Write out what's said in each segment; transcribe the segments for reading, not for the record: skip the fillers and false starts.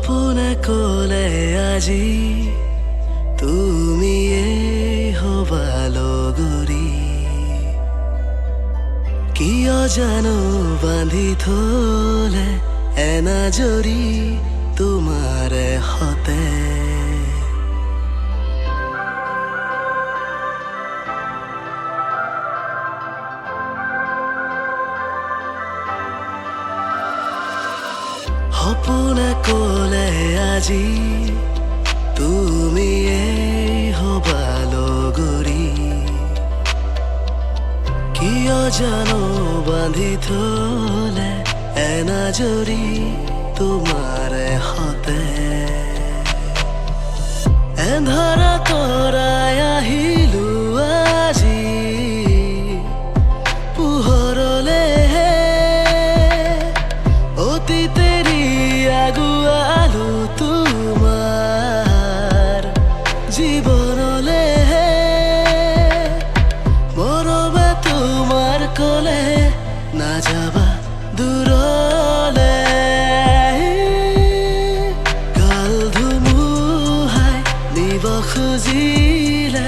সপোনে ক'লে আজি তুমিয়ে হবা লগৰী কিয় জানো বান্ধি থলে এনাজৰি তোমাৰে হতে সপোনে ক'লে আজি তুমিয়ে হবা লগৰী কিয় জানো বান্ধি থলে এনাজৰি তোমাৰে হতে এন্ধাৰা তৰাই আহিলো আজি পোহৰলে অতীতেৰি আগুৱালো তোমাৰ জীৱনলে মৰমে তোমাৰ ক'লে নাযাবা দূৰলে কাল ধুমুহাই নিব খুজিলে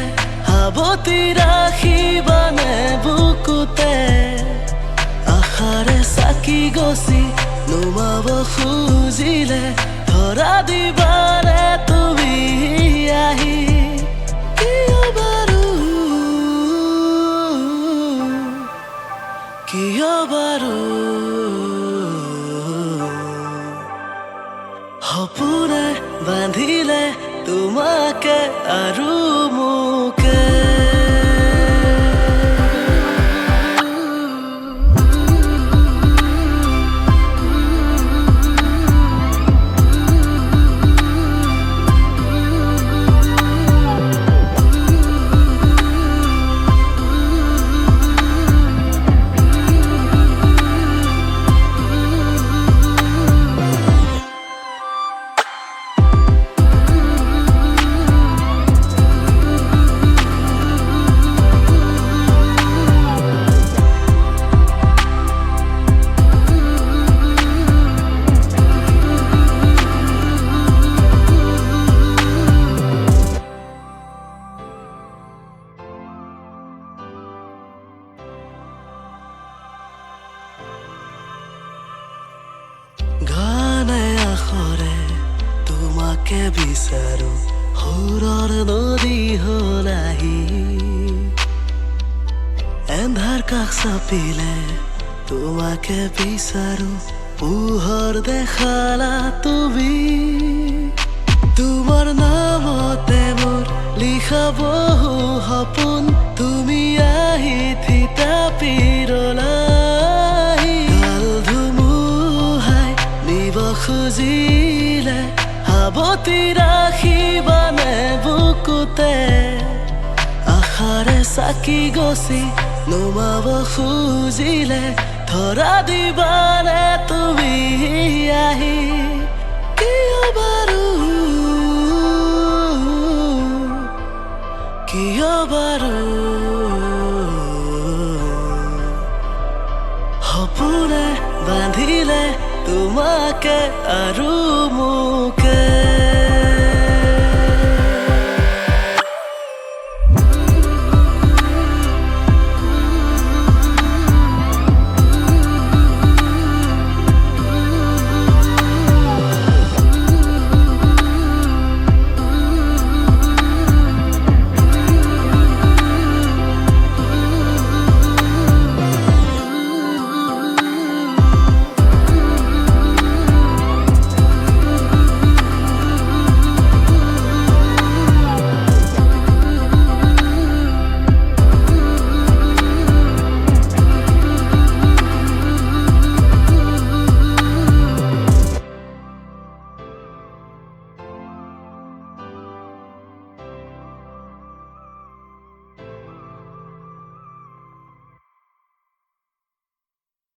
সাৱটি ৰাখিবানে বুকুতে আশাৰে চাকি গছি নুমাব খুজিলে ধৰা দিবাৰে তুমি আহি কিয় বাৰু সপোনে বান্ধিলে তোমাকে আৰু মোকে গানে আখৰে তোমাকে বিচাৰো সুৰৰ নদী হ'ল আহি এন্ধাৰ কাষ চাপিলে তোমাকে বিচাৰো পোহৰ দেখালা তুমি তোমাৰ নামতে মোৰ লিখা বহু সপোন তুমি আহি থিতা পিৰলাই কাল ধুমুহাই নিব খুজিলে সাৱটি ৰাখিবানে বুকুতে আশাৰে চাকি গছি নুমাব খুজিলে ধৰা দিবানে তুমি আহি কিয় বাৰু সপোনে বান্ধিলে তোমাকে আৰু মোকে